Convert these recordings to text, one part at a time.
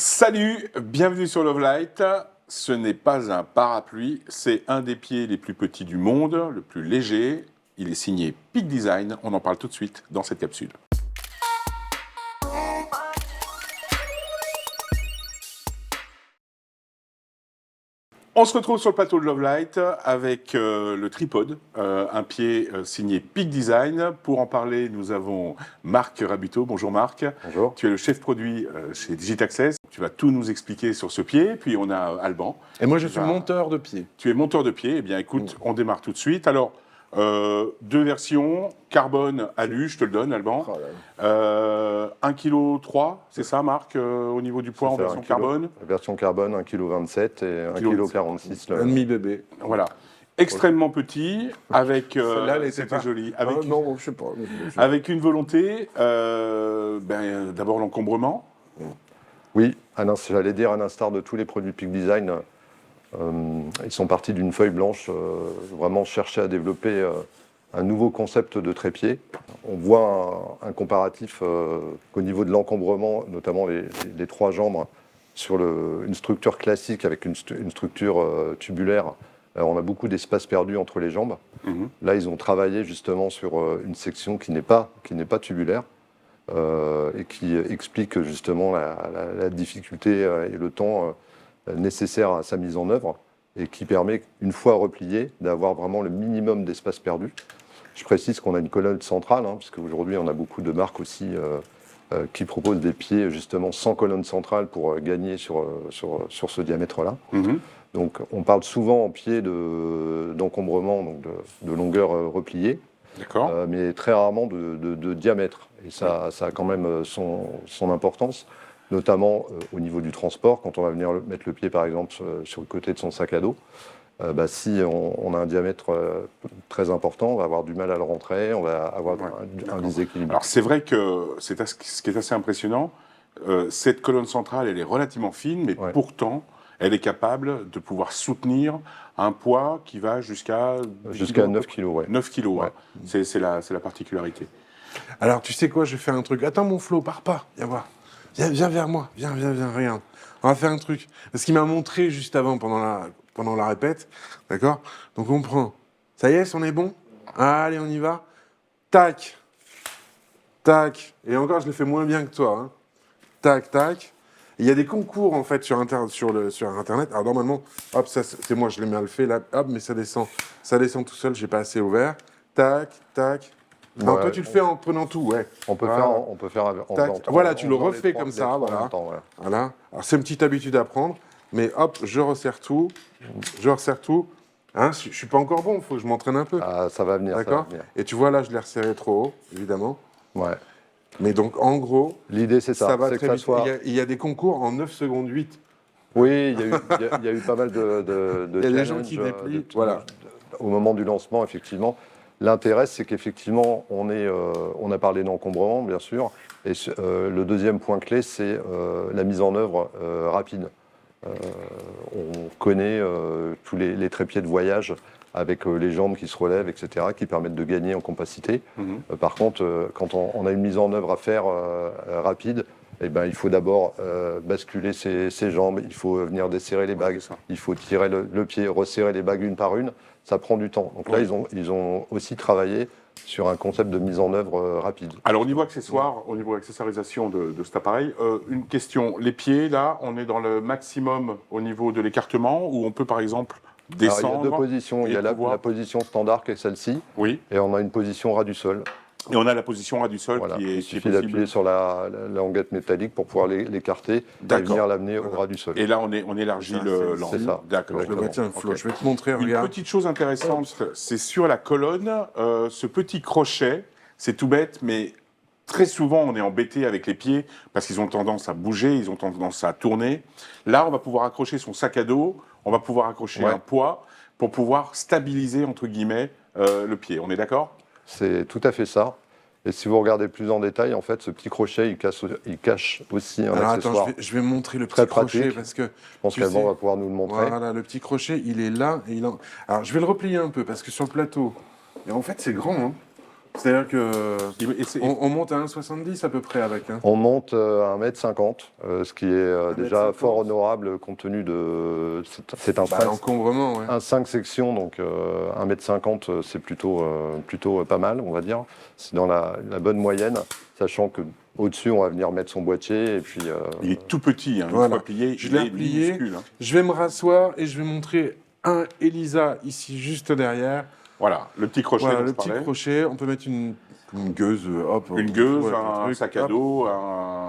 Salut, bienvenue sur Love Light. Ce n'est pas un parapluie, c'est un des pieds les plus petits du monde, le plus léger. Il est signé Peak Design. On en parle tout de suite dans cette capsule. On se retrouve sur le plateau de Love Light avec le tripode, un pied signé Peak Design. Pour en parler, nous avons Marc Rabuteau. Bonjour Marc. Bonjour. Tu es le chef produit chez Digitaccess. Tu vas tout nous expliquer sur ce pied. Puis on a Alban. Et moi, je suis monteur de pied. Tu es monteur de pied. Eh bien, écoute, on démarre tout de suite. Alors, deux versions, carbone, alu, je te le donne, Alban. Oh là 1,3 kg, c'est ça, Marc, au niveau du poids en version carbone? Version carbone, 1,27 kg et 1,46 kg. Un demi-bébé. Voilà. Extrêmement petit, avec... Celle-là, elle était c'était pas- joli. Avec, non, je sais pas. avec une volonté, d'abord l'encombrement. Oui, j'allais dire, à l'instar de tous les produits Peak Design, ils sont partis d'une feuille blanche, vraiment chercher à développer un nouveau concept de trépied. On voit un comparatif qu'au niveau de l'encombrement, notamment les trois jambes, sur une structure classique avec une structure tubulaire, on a beaucoup d'espace perdu entre les jambes. Mhm. Là, ils ont travaillé justement sur une section qui n'est pas tubulaire et qui explique justement la difficulté et le temps nécessaire à sa mise en œuvre et qui permet, une fois replié, d'avoir vraiment le minimum d'espace perdu. Je précise qu'on a une colonne centrale, puisque aujourd'hui on a beaucoup de marques aussi qui proposent des pieds justement sans colonne centrale pour gagner sur ce diamètre-là. Mhm. Donc on parle souvent en pied d'encombrement, donc de longueur repliée, D'accord. mais très rarement de diamètre. Et ça a quand même son importance, notamment au niveau du transport, quand on va venir mettre le pied par exemple sur le côté de son sac à dos. Si on a un diamètre très important, on va avoir du mal à le rentrer, on va avoir un déséquilibre. Alors c'est vrai que ce qui est assez impressionnant, cette colonne centrale, elle est relativement fine, mais Ouais. pourtant, elle est capable de pouvoir soutenir un poids qui va jusqu'à 9 kg, ouais. 9 kilos. Ouais. Hein. C'est la particularité. Alors, tu sais quoi, je vais faire un truc. Attends, mon Flo, pars pas. Viens voir. Viens vers moi. Viens, regarde. On va faire un truc. Parce qu'il m'a montré juste avant, pendant la répète. D'accord? Donc, on prend. Ça y est, on est bon? Allez, on y va. Tac. Tac. Et encore, je le fais moins bien que toi. Hein. Tac, tac. Il y a des concours, en fait, sur Internet. Alors, normalement, hop, ça, c'est moi, je l'ai mal fait, là. Hop, mais ça descend. Ça descend tout seul, j'ai pas assez ouvert. Tac, tac. Non, Ouais. toi, tu le fais en prenant tout, ouais. On peut Voilà. faire en Tac. faisant trois- Voilà, tu en le faisant refais les trois- comme ça, les trois en voilà. même temps, voilà. Voilà. Alors, c'est une petite habitude à prendre. Mais hop, je resserre tout. Je resserre tout. Hein, je suis pas encore bon, il faut que je m'entraîne un peu. Ah, ça va venir, ça va D'accord? venir. Et tu vois, là, je l'ai resserré trop haut, évidemment. Ouais. Mais donc, en gros, L'idée, c'est ça. ça va c'est très que ça vite. soit... Il y a des concours en 9 secondes 8. Oui, il y a eu pas mal de Il y a des gens challenges, qui déplient. de- Voilà. au moment du lancement, effectivement. L'intérêt, c'est qu'effectivement, on a parlé d'encombrement, bien sûr, et le deuxième point clé, c'est la mise en œuvre rapide. On connaît tous les trépieds de voyage avec les jambes qui se relèvent, etc., qui permettent de gagner en compacité. Mhm. Par contre, quand on a une mise en œuvre à faire rapide, eh ben, il faut d'abord basculer ses jambes, il faut venir desserrer les bagues, c'est ça. il faut tirer le pied, resserrer les bagues une par une. Ça prend du temps. Donc là, Ouais. ils ont aussi travaillé sur un concept de mise en œuvre rapide. Alors au niveau accessoire, au niveau accessorisation de cet appareil, une question. Les pieds, là, on est dans le maximum au niveau de l'écartement, ou on peut par exemple Alors, il y a descendre. deux positions. Il y a pouvoir- la position standard qui est celle-ci, Oui, et on a une position ras du sol. et on a la position ras du sol Voilà. qui Il est suffit possible. d'appuyer sur la languette métallique pour pouvoir l'écarter et D'accord. venir l'amener au ras du sol. Et là, on élargit l'angle. c'est ça. D'accord. Je le vois, tiens, Flo, Ok. je vais te montrer, Une regarde. petite chose intéressante, c'est sur la colonne, ce petit crochet, c'est tout bête, mais très souvent on est embêté avec les pieds parce qu'ils ont tendance à bouger, ils ont tendance à tourner. Là, on va pouvoir accrocher son sac à dos, on va pouvoir accrocher Ouais. un poids pour pouvoir stabiliser, entre guillemets, le pied. On est d'accord? C'est tout à fait ça. Et si vous regardez plus en détail, en fait, ce petit crochet, il cache aussi un Alors, attends, accessoire. je vais montrer le Très petit crochet pratique. parce que. Je pense tu qu'Alban sais- va pouvoir nous le montrer. Voilà, le petit crochet, il est là. Alors, je vais le replier un peu parce que sur le plateau, et en fait, c'est grand. Hein. C'est-à-dire que Et c'est- on monte à 1,70 à peu près avec. Hein. On monte à 1,50 m, ce qui est 1,50 déjà m. fort honorable compte tenu de... C'est un Bah, 5, l'encombrement, ouais. un 5 sections, donc 1,50 m, c'est plutôt pas mal, on va dire. C'est dans la bonne moyenne, sachant que au-dessus, on va venir mettre son boîtier et puis... il est tout petit, hein, une Voilà. fois plié, Je il l'ai est replié. minuscule. Hein. Je vais me rasseoir et je vais montrer un Elisa ici juste derrière. Voilà, le petit crochet Voilà, dont le je petit parlais. crochet. On peut mettre une gueuse, hop. Une on gueuse, trouve un truc, sac à hop. dos,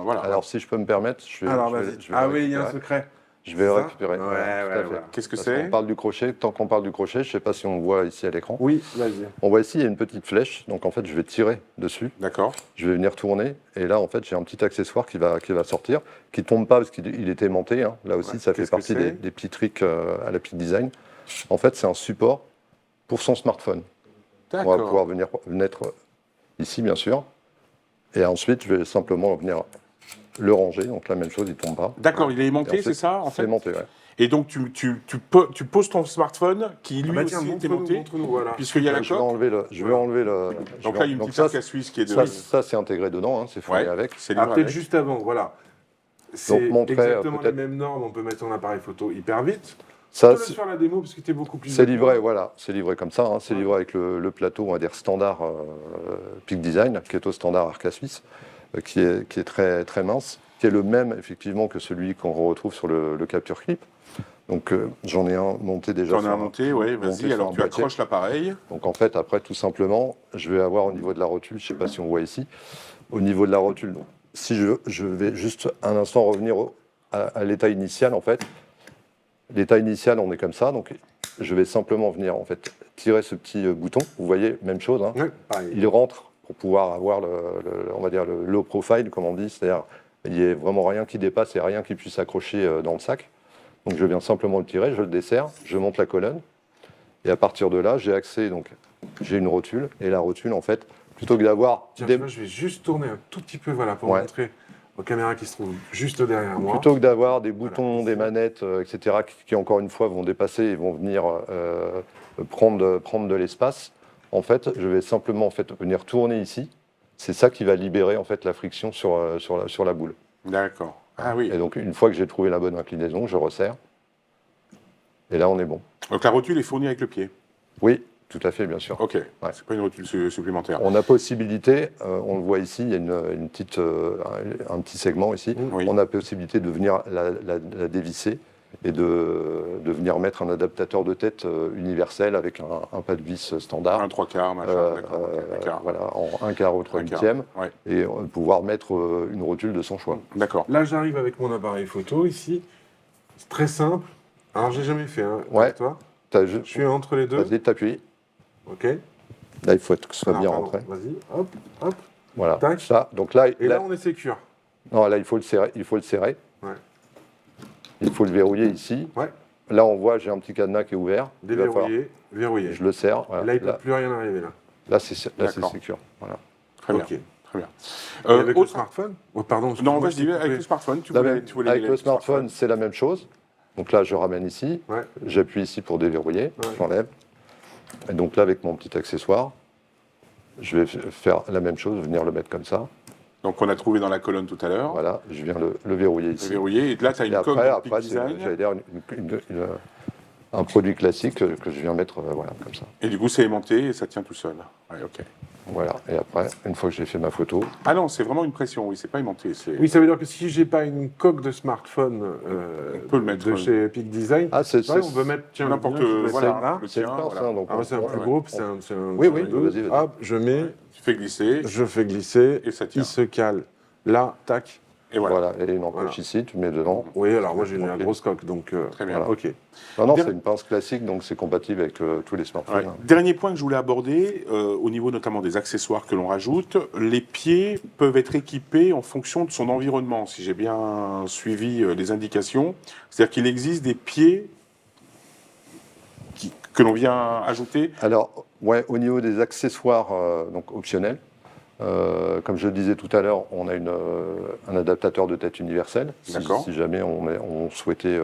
voilà. Alors, si je peux me permettre, Alors, je vais vas-y. je vais Ah le oui, il y a un récupérer. secret. Je vais le C'est ça récupérer. Ouais, Voilà, tout à ouais, fait. voilà. Qu'est-ce que Parce c'est? qu'on parle du crochet. Tant qu'on parle du crochet, je ne sais pas si on voit ici à l'écran. Oui, vas-y. On voit ici, il y a une petite flèche. Donc, en fait, je vais tirer dessus. D'accord. Je vais venir tourner. Et là, en fait, j'ai un petit accessoire qui va sortir, qui ne tombe pas parce qu'il était aimanté. Hein. Là aussi, Ouais. ça fait Qu'est-ce que partie c'est des petits tricks à la Peak Design. En fait, c'est un support pour son smartphone. On va D'accord. pouvoir venir mettre ici, bien sûr. Et ensuite, je vais simplement venir le ranger. Donc, la même chose, il ne tombe pas. D'accord, il est Et aimanté, ensuite, c'est ça, en C'est fait? aimanté, ouais. Et donc, tu poses ton smartphone, qui lui Ah bah aussi tiens, est montre-nous, aimanté, montre-nous, voilà. puisqu'il y a la Je vais coque. enlever le. Je vais Voilà. enlever le. je Donc vais là, en- il y a une donc petite ça, arc à Suisse qui est de... ça, c'est intégré dedans, hein, c'est fourni Ouais, avec. c'est Ah, livré peut-être avec. juste avant, voilà. C'est montrer, exactement les peut-être- mêmes normes, on peut mettre son appareil photo hyper vite. Je Ça, te laisse faire la démo parce que tu es beaucoup plus... c'est d'accord. livré, voilà, c'est livré comme ça. Hein, c'est Ouais. livré avec le plateau, on va dire standard Peak Design, qui est au standard Arca Suisse, qui est très très mince, qui est le même effectivement que celui qu'on retrouve sur le Capture Clip. Donc j'en ai un monté déjà. J'en ai un monté, oui, monté vas-y, sur alors un tu boîtier. accroches l'appareil. Donc en fait, après, tout simplement, je vais avoir au niveau de la rotule, je ne sais pas si on voit ici, au niveau de la rotule. Donc, si je vais juste un instant revenir à l'état initial, en fait. L'état initial, on est comme ça, donc je vais simplement venir en fait tirer ce petit bouton. Vous voyez, même chose. Hein. Ouais, pareil. Il rentre pour pouvoir avoir on va dire le low profile, comme on dit, c'est-à-dire il n'y a vraiment rien qui dépasse et rien qui puisse accrocher dans le sac. Donc je viens simplement le tirer, je le desserre, je monte la colonne, et à partir de là, j'ai accès, donc j'ai une rotule, et la rotule, en fait, plutôt que d'avoir Tiens, des- tu vois, je vais juste tourner un tout petit peu voilà, pour Ouais. montrer aux caméras qui se trouvent juste derrière moi. Plutôt que d'avoir des boutons, Voilà. des manettes, etc., qui, encore une fois vont dépasser et vont venir prendre de l'espace, en fait, je vais simplement en fait, venir tourner ici. C'est ça qui va libérer en fait, la friction sur la boule. D'accord. Ah oui. Et donc, une fois que j'ai trouvé la bonne inclinaison, je resserre. Et là, on est bon. Donc la rotule est fournie avec le pied. Oui, tout à fait, bien sûr. Ok, c'est pas une rotule supplémentaire. On a possibilité, on le voit ici, il y a une petite, un petit segment ici. Oui. On a possibilité de venir la dévisser et de venir mettre un adaptateur de tête universel avec un pas de vis standard. Un 3/4, machin, d'accord. ok, un quart. Voilà, en 1/4 ou 3 Un quart, huitièmes, ouais. et pouvoir mettre une rotule de son choix. D'accord. Là, j'arrive avec mon appareil photo ici. C'est très simple. Alors, j'ai jamais fait, hein, Ouais. avec toi. T'as Je suis entre les deux. Vas-y, t'appuies. Ok. Là, il faut que ce soit Alors, bien pardon, rentré. Vas-y, hop, hop. Voilà. Tac. Ça. Donc là, Et là, on est sécure. non, là, il faut le serrer. Il faut le serrer. Ouais. Il faut le verrouiller ici. Ouais. Là, on voit, j'ai un petit cadenas qui est ouvert. Il va falloir- Déverrouillé, verrouillé. Je le serre. Voilà. Et là, il ne peut plus rien arriver, là. Là, c'est D'accord. sécure. Voilà. Très bien. Ok. Très bien. Et avec le autre- smartphone Oh, pardon. Non, excuse-moi, vas-y, je t'ai avec coupé. le smartphone, tu Là, voulais, même, tu voulais avec y aller le avec smartphone, c'est la même chose. Donc là, je ramène ici. Ouais. J'appuie ici pour déverrouiller. J'enlève. Et donc là, avec mon petit accessoire, je vais faire la même chose, venir le mettre comme ça. Donc on a trouvé dans la colonne tout à l'heure. Voilà, je viens le verrouiller Le ici. verrouiller. Et là, tu as Et une coque après, de Peak c'est, Design. j'allais dire, un produit classique que je viens mettre voilà, comme ça. Et du coup, c'est aimanté et ça tient tout seul. Ouais, ok. Voilà. Et après, une fois que j'ai fait ma photo, Ah non, c'est vraiment une pression, oui, c'est pas aimanté. Oui, ça veut dire que si j'ai pas une coque de smartphone On peut le mettre, de chez Peak Design, ah, c'est ouais, on peut mettre tiens, n'importe le mien qui voilà, doit être là. le c'est tien, le pince, voilà. hein, donc Ah ouais, c'est un plus ouais. groupe, c'est un Oui, c'est oui, un deux. vas-y. Hop, je mets, Tu fais glisser je fais glisser, et ça tient. il se cale là, tac. Et voilà. Voilà. Et une encoche Voilà. ici, tu mets dedans. Oui, alors moi j'ai une Ok. grosse coque, donc Très bien. ok. Non, Der- c'est une pince classique, donc c'est compatible avec tous les smartphones. Ouais. Dernier point que je voulais aborder, au niveau notamment des accessoires que l'on rajoute, les pieds peuvent être équipés en fonction de son environnement, si j'ai bien suivi les indications. C'est-à-dire qu'il existe des pieds que l'on vient ajouter. Alors, ouais, au niveau des accessoires donc optionnels, comme je le disais tout à l'heure, on a un adaptateur de tête universel. D'accord. Si jamais on souhaitait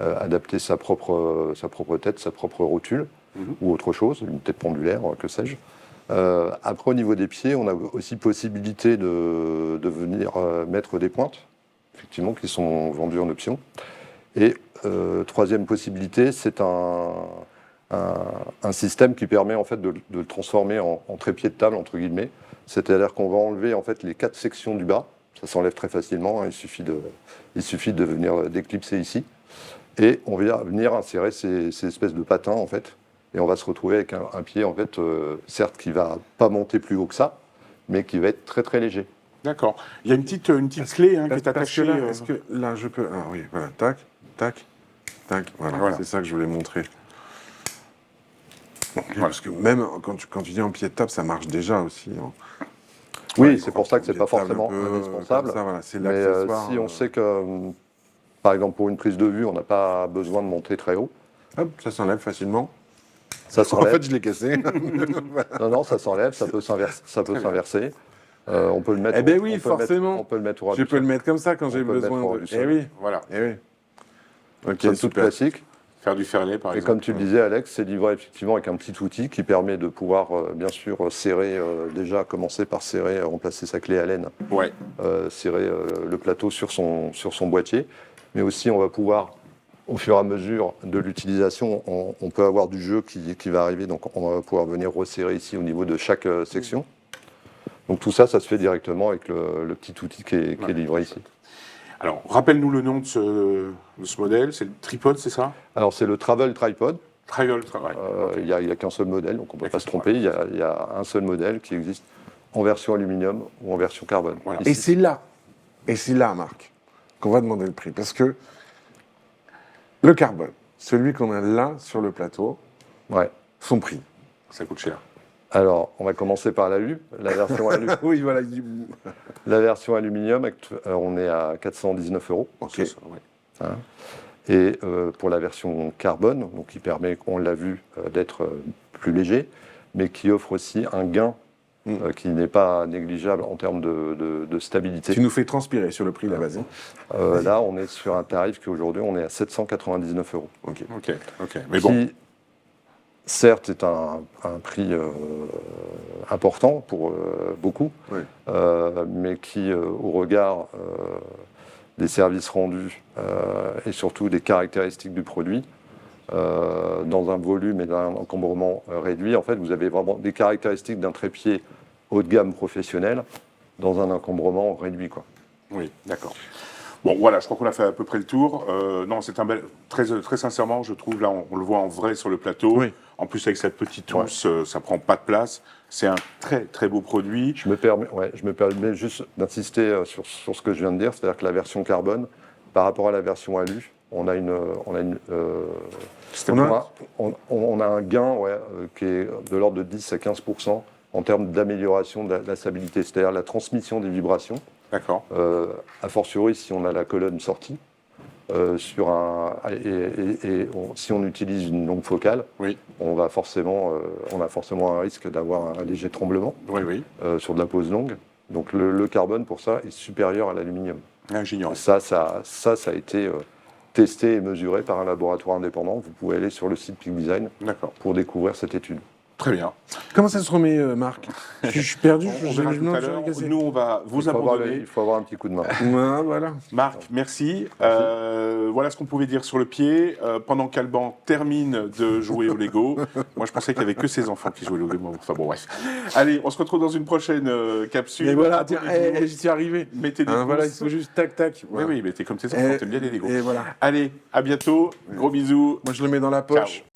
adapter sa propre tête, sa propre rotule, Mhm. ou autre chose, une tête pendulaire, que sais-je. Après, au niveau des pieds, on a aussi possibilité de venir mettre des pointes, effectivement, qui sont vendues en option. Et troisième possibilité, c'est un système qui permet en fait de le transformer en trépied de table, entre guillemets. C'est-à-dire qu'on va enlever en fait les 4 sections du bas. Ça s'enlève très facilement, hein. Il suffit de venir déclipser ici. Et on va venir insérer ces espèces de patins, en fait. Et on va se retrouver avec un pied, en fait, certes, qui va pas monter plus haut que ça, mais qui va être très, très léger. D'accord. Il y a une petite clé hein, qui est Parce que attachée. là, est-ce que là, je peux... Ah oui, voilà, tac, tac, tac, voilà. C'est ça que je voulais montrer. Ok, parce que même quand tu dis en pied de table, ça marche déjà aussi. Hein. Oui, Ouais, c'est pour ça que c'est pas forcément indispensable. Ça, voilà, c'est Mais l'accessoire. si on sait que, par exemple, pour une prise de vue, on n'a pas besoin de monter très haut, Hop, ça s'enlève facilement. ça En s'enlève. fait, je l'ai cassé. Non, ça s'enlève, ça peut s'inverser. On peut le mettre. Eh ben oui, on peut forcément. on peut le mettre au ras Je du peux sol. le mettre comme ça quand On j'ai peut le mettre besoin au ras de... du sol. Eh oui, Voilà. eh oui. Ok, Somme toute super. classique. Faire du ferlet, par Et exemple. comme tu le disais, Alex, c'est livré effectivement avec un petit outil qui permet de pouvoir, bien sûr, serrer, déjà commencer par serrer, remplacer sa clé Allen, Ouais. serrer le plateau sur son boîtier. Mais aussi, on va pouvoir, au fur et à mesure de l'utilisation, on peut avoir du jeu qui va arriver. Donc, on va pouvoir venir resserrer ici au niveau de chaque section. Donc, tout ça, ça se fait directement avec le petit outil qui est livré ici. Alors, rappelle-nous le nom de ce modèle. C'est le tripod, c'est ça? Alors, c'est le Travel Tripod. Ouais. Il n'y a qu'un seul modèle, donc on ne peut pas se D'accord. tromper. Il y a un seul modèle qui existe en version aluminium ou en version carbone. Voilà. Et Ici. c'est là, Marc, qu'on va demander le prix. Parce que le carbone, celui qu'on a là sur le plateau, Ouais. son prix. Ça coûte cher. Alors, on va commencer par l'alu. La version, Oui, voilà. la version aluminium, on est à 419 €. Ok. C'est ça, ouais. Et pour la version carbone, donc qui permet, on l'a vu, d'être plus léger, mais qui offre aussi un gain qui n'est pas négligeable en termes de stabilité. Tu nous fais transpirer sur le prix, là, vas-y. Là, on est sur un tarif qu'aujourd'hui, on est à 799 €. Ok. Ok. Mais bon. Qui, certes, est un prix important pour beaucoup, Oui. mais qui, au regard des services rendus et surtout des caractéristiques du produit, dans un volume et d'un encombrement réduit, en fait, vous avez vraiment des caractéristiques d'un trépied haut de gamme professionnel dans un encombrement réduit, quoi. Oui, d'accord. Bon, voilà, je crois qu'on a fait à peu près le tour. Non, c'est un bel... Très sincèrement, je trouve, là, on le voit en vrai sur le plateau. Oui. En plus, avec cette petite housse, ça prend pas de place. C'est un très, très beau produit. Je me permets juste d'insister sur ce que je viens de dire, c'est-à-dire que la version carbone, par rapport à la version alu, on a un gain qui est de l'ordre de 10 à 15% en termes d'amélioration de la stabilité, c'est-à-dire la transmission des vibrations. D'accord. A fortiori, si on a la colonne sortie, si on utilise une longue focale, Oui. on a forcément un risque d'avoir un léger tremblement Oui. sur de la pose longue. Donc le carbone, pour ça, est supérieur à l'aluminium. Ah, j'ignorais. Ça a été testé et mesuré par un laboratoire indépendant. Vous pouvez aller sur le site Peak Design D'accord. pour découvrir cette étude. Très bien. Comment ça se remet, Marc? Je suis perdu. On verra tout à l'heure. Nous, on va vous abandonner. Il faut avoir un petit coup de main. Ouais, voilà. Marc, merci. Voilà ce qu'on pouvait dire sur le pied. Pendant qu'Alban termine de jouer au Lego, moi je pensais qu'il n'y avait que ses enfants qui jouaient au Lego. Enfin bon, bref. Allez, on se retrouve dans une prochaine capsule. Et voilà, tiens, Abonnez-vous. j'y suis arrivé. Mettez des Hein, pouces. voilà, il faut juste tac, tac. Oui, mais t'es comme tes enfants, t'aimes bien les Lego. Et voilà. Allez, à bientôt. Gros bisous. Moi, je le mets dans la poche. Ciao.